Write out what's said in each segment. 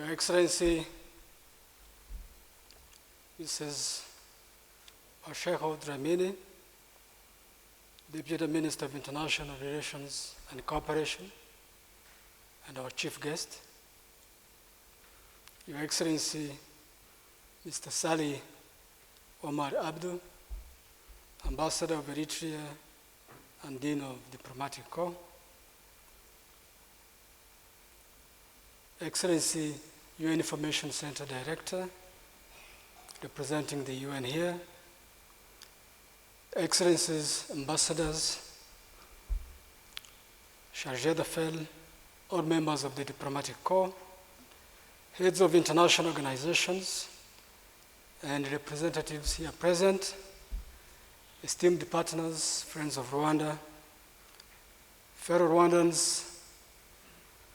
Your Excellency, Mrs. Asheko Dramini, Deputy Minister of International Relations and Cooperation, and our chief guest, Your Excellency, Mr. Sali Omar Abdu, Ambassador of Eritrea and Dean of Diplomatic Corps, Excellency, UN Information Center Director, representing the UN here, Excellencies, Ambassadors, Chargés d'Affaires, all members of the Diplomatic Corps, heads of international organizations, and representatives here present, esteemed partners, friends of Rwanda, fellow Rwandans,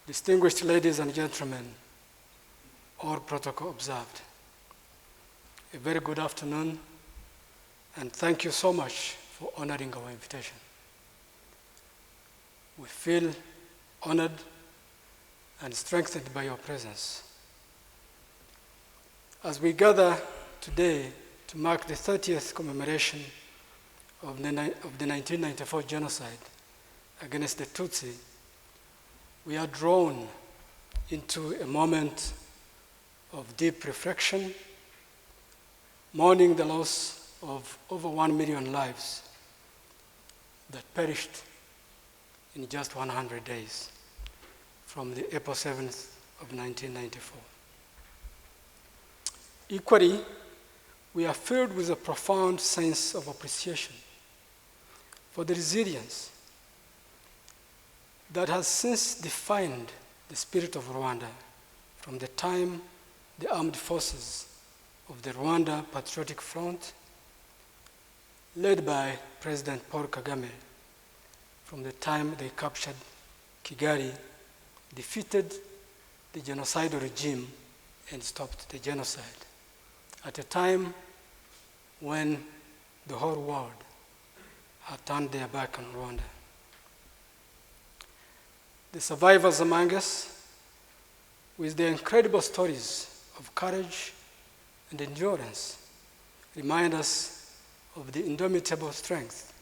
distinguished ladies and gentlemen, all protocol observed. A very good afternoon, and thank you so much for honoring our invitation. We feel honored and strengthened by your presence. As we gather today to mark the 30th commemoration of the 1994 genocide against the Tutsi, we are drawn into a moment of deep reflection, mourning the loss of over 1 million lives that perished in just 100 days from the April 7th of 1994. Equally, we are filled with a profound sense of appreciation for the resilience that has since defined the spirit of Rwanda from the time the armed forces of the Rwanda Patriotic Front, led by President Paul Kagame, from the time they captured Kigali, defeated the genocidal regime, and stopped the genocide, at a time when the whole world had turned their back on Rwanda. The survivors among us, with their incredible stories of courage and endurance, remind us of the indomitable strength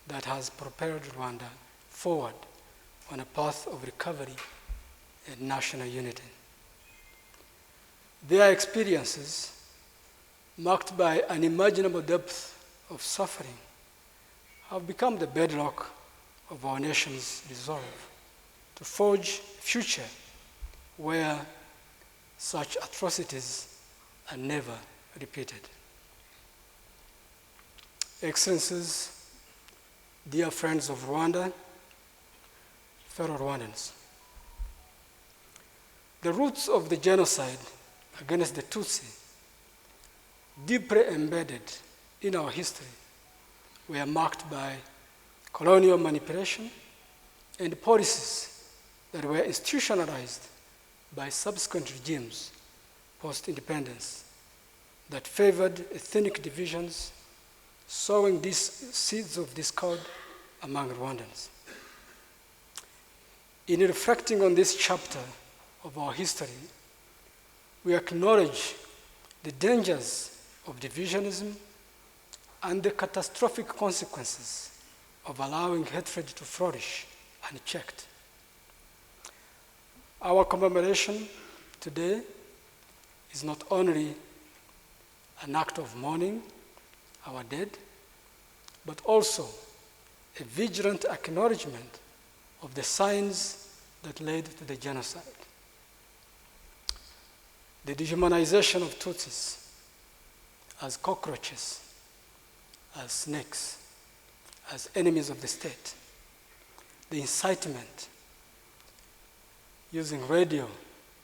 that has propelled Rwanda forward on a path of recovery and national unity. Their experiences, marked by unimaginable depth of suffering, have become the bedrock of our nation's resolve to forge a future where such atrocities are never repeated. Excellencies, dear friends of Rwanda, fellow Rwandans, the roots of the genocide against the Tutsi, deeply embedded in our history, were marked by colonial manipulation and policies that were institutionalized by subsequent regimes post-independence that favored ethnic divisions, sowing these seeds of discord among Rwandans. In reflecting on this chapter of our history, we acknowledge the dangers of divisionism and the catastrophic consequences of allowing hatred to flourish unchecked. Our commemoration today is not only an act of mourning our dead, but also a vigilant acknowledgement of the signs that led to the genocide. The dehumanization of Tutsis as cockroaches, as snakes, as enemies of the state, the incitement using radio,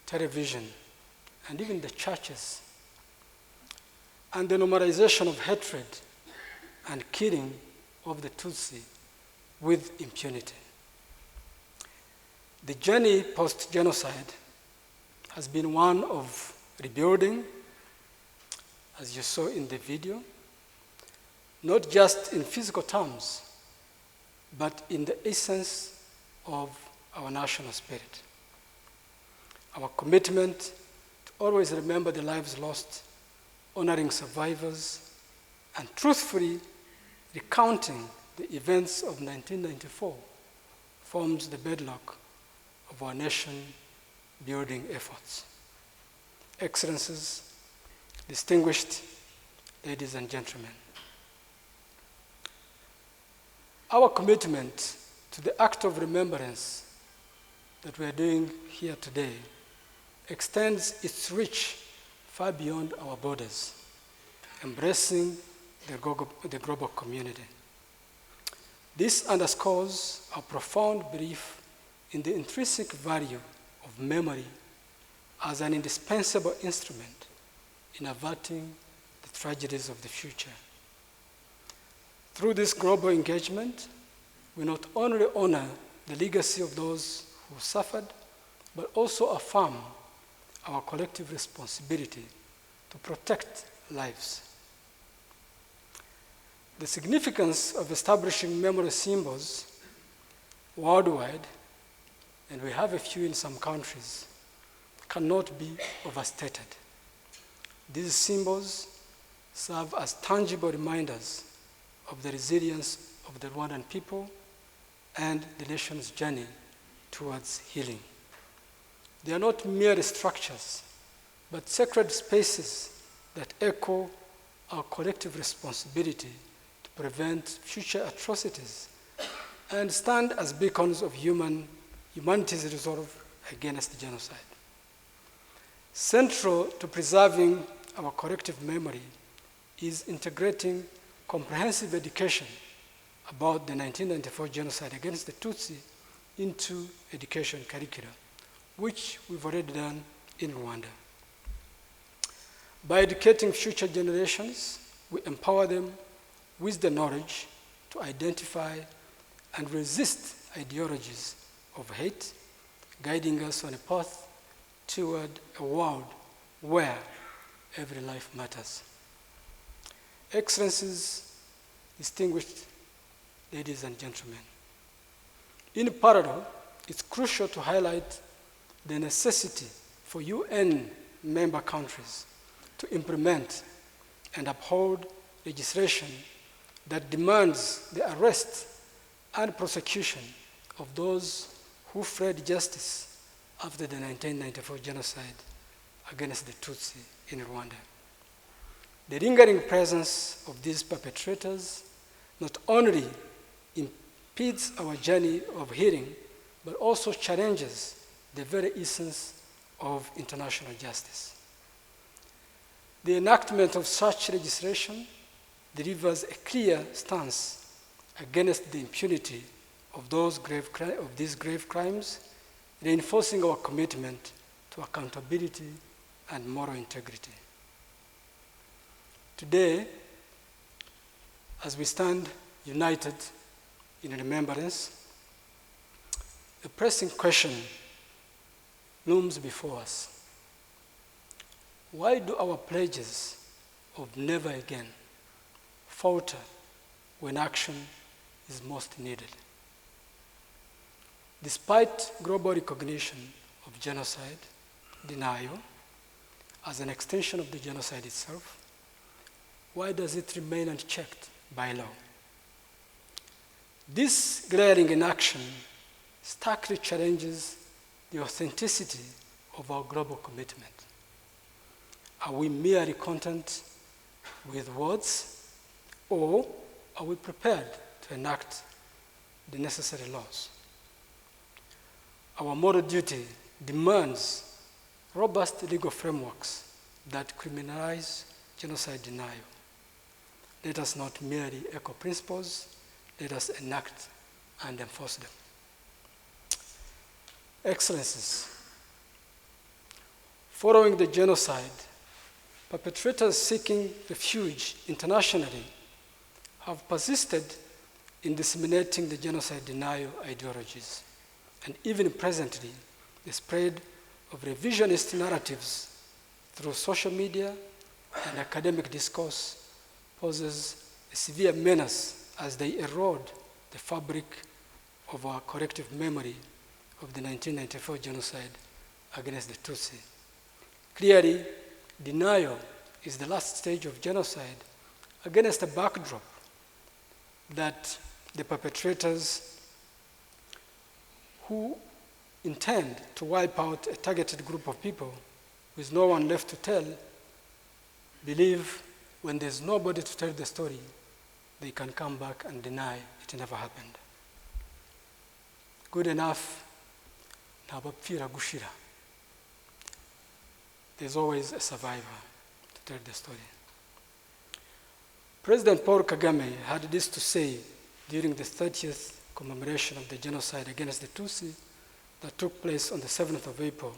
television, and even the churches, and the normalization of hatred and killing of the Tutsi with impunity. The journey post-genocide has been one of rebuilding, as you saw in the video, not just in physical terms, but in the essence of our national spirit. Our commitment always remember the lives lost, honoring survivors, and truthfully recounting the events of 1994 forms the bedrock of our nation-building efforts. Excellencies, distinguished ladies and gentlemen, our commitment to the act of remembrance that we are doing here today extends its reach far beyond our borders, embracing the global community. This underscores our profound belief in the intrinsic value of memory as an indispensable instrument in averting the tragedies of the future. Through this global engagement, we not only honor the legacy of those who suffered, but also affirm our collective responsibility to protect lives. The significance of establishing memory symbols worldwide, and we have a few in some countries, cannot be overstated. These symbols serve as tangible reminders of the resilience of the Rwandan people and the nation's journey towards healing. They are not mere structures, but sacred spaces that echo our collective responsibility to prevent future atrocities and stand as beacons of humanity's resolve against genocide. Central to preserving our collective memory is integrating comprehensive education about the 1994 genocide against the Tutsi into education curricula, which we've already done in Rwanda. By educating future generations, we empower them with the knowledge to identify and resist ideologies of hate, guiding us on a path toward a world where every life matters. Excellencies, distinguished ladies and gentlemen, in parallel, it's crucial to highlight the necessity for UN member countries to implement and uphold legislation that demands the arrest and prosecution of those who fled justice after the 1994 genocide against the Tutsi in Rwanda. The lingering presence of these perpetrators not only impedes our journey of healing, but also challenges the very essence of international justice. The enactment of such legislation delivers a clear stance against the impunity of these grave crimes, reinforcing our commitment to accountability and moral integrity. Today, as we stand united in remembrance, a pressing question looms before us. Why do our pledges of never again falter when action is most needed? Despite global recognition of genocide, denial, as an extension of the genocide itself, why does it remain unchecked by law? This glaring inaction starkly challenges the authenticity of our global commitment. Are we merely content with words, or are we prepared to enact the necessary laws? Our moral duty demands robust legal frameworks that criminalize genocide denial. Let us not merely echo principles, let us enact and enforce them. Excellencies, following the genocide, perpetrators seeking refuge internationally have persisted in disseminating the genocide denial ideologies, and even presently, the spread of revisionist narratives through social media and academic discourse poses a severe menace as they erode the fabric of our collective memory of the 1994 genocide against the Tutsi, Clearly, denial is the last stage of genocide against a backdrop that the perpetrators who intend to wipe out a targeted group of people with no one left to tell believe when there's nobody to tell the story, they can come back and deny it never happened. Good enough, ntabapfira gushira. There's always a survivor to tell the story. President Paul Kagame had this to say during the 30th commemoration of the genocide against the Tutsi that took place on the 7th of April,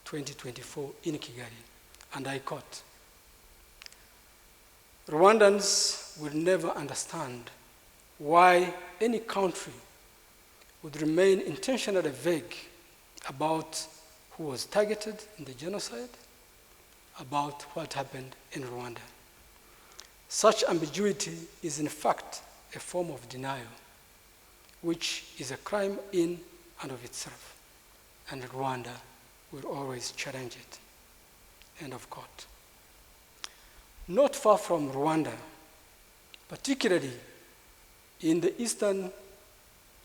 2024 in Kigali, and I quote, "Rwandans will never understand why any country would remain intentionally vague about who was targeted in the genocide, about what happened in Rwanda. Such ambiguity is in fact a form of denial, which is a crime in and of itself, and Rwanda will always challenge it." End of quote. Not far from Rwanda, particularly in the Eastern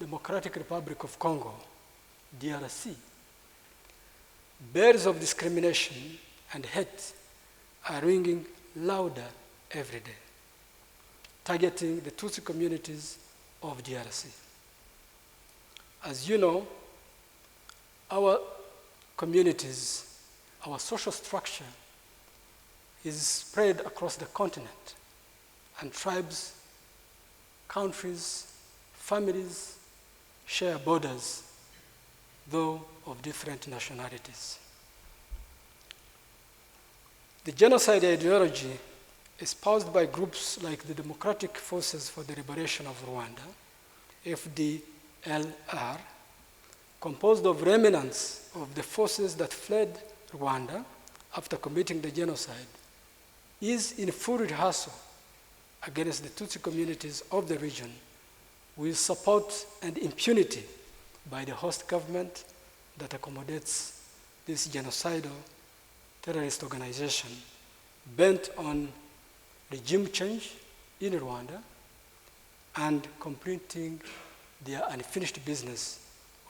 Democratic Republic of Congo, DRC, bells of discrimination and hate are ringing louder every day, targeting the Tutsi communities of DRC. As you know, our communities, our social structure is spread across the continent, and tribes, countries, families share borders, though of different nationalities. The genocide ideology espoused by groups like the Democratic Forces for the Liberation of Rwanda, FDLR, composed of remnants of the forces that fled Rwanda after committing the genocide, is in full rehearsal against the Tutsi communities of the region with support and impunity by the host government that accommodates this genocidal terrorist organization bent on regime change in Rwanda and completing their unfinished business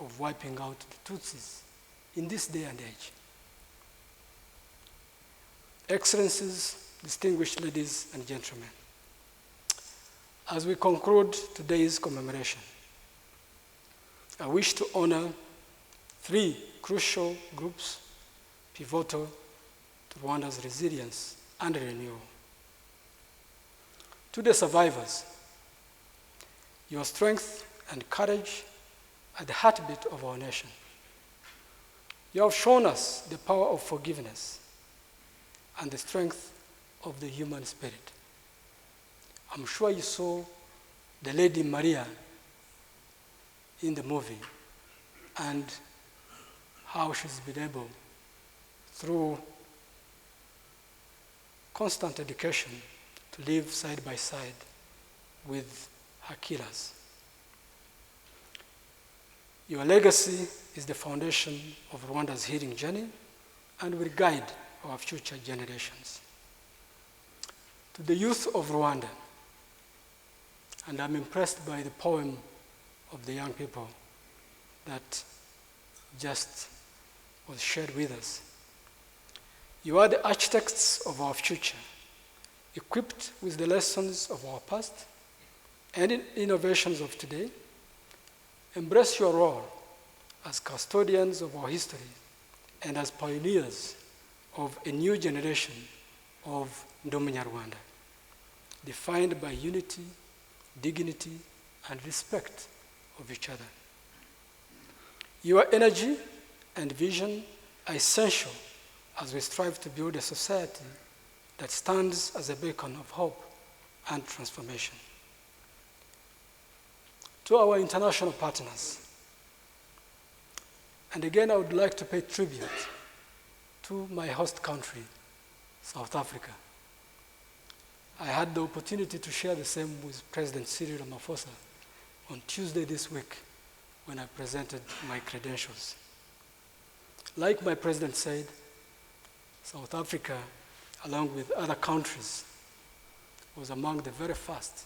of wiping out the Tutsis in this day and age. Excellencies, distinguished ladies and gentlemen, as we conclude today's commemoration, I wish to honor three crucial groups pivotal to Rwanda's resilience and renewal. To the survivors, your strength and courage are the heartbeat of our nation. You have shown us the power of forgiveness and the strength of the human spirit. I'm sure you saw the Lady Maria in the movie and how she's been able, through constant education, to live side by side with her killers. Your legacy is the foundation of Rwanda's healing journey and will guide our future generations. To the youth of Rwanda, and I'm impressed by the poem of the young people that just was shared with us. You are the architects of our future, equipped with the lessons of our past and innovations of today. Embrace your role as custodians of our history and as pioneers of a new generation of Kinyarwanda, defined by unity, dignity, and respect of each other. Your energy and vision are essential as we strive to build a society that stands as a beacon of hope and transformation. To our international partners, and again I would like to pay tribute to my host country, South Africa. I had the opportunity to share the same with President Cyril Ramaphosa on Tuesday this week when I presented my credentials. Like my president said, South Africa, along with other countries, was among the very first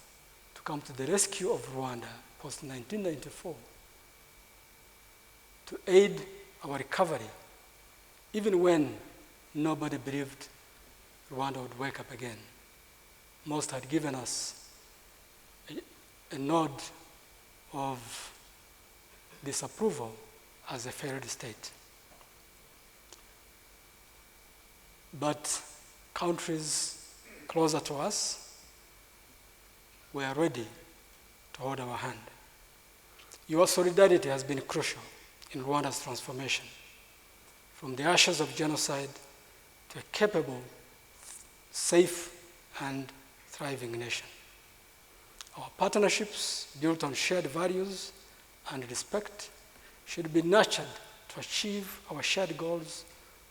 to come to the rescue of Rwanda post-1994 to aid our recovery, even when nobody believed Rwanda would wake up again. Most had given us a nod of disapproval as a failed state. But countries closer to us were ready to hold our hand. Your solidarity has been crucial in Rwanda's transformation, from the ashes of genocide to a capable, safe, and thriving nation. Our partnerships built on shared values and respect should be nurtured to achieve our shared goals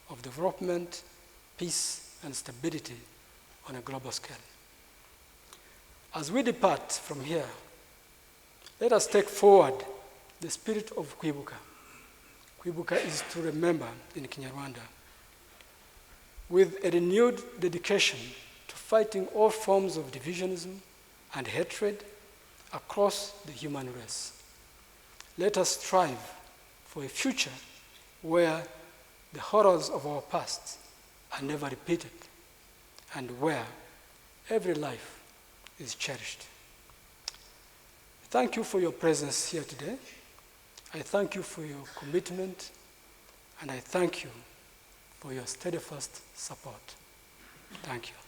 of development, peace, and stability on a global scale. As we depart from here, let us take forward the spirit of Kwibuka. Kwibuka is to remember in Kinyarwanda, with a renewed dedication to fighting all forms of divisionism and hatred across the human race. Let us strive for a future where the horrors of our past are never repeated and where every life is cherished. Thank you for your presence here today. I thank you for your commitment, and I thank you for your steadfast support. Thank you.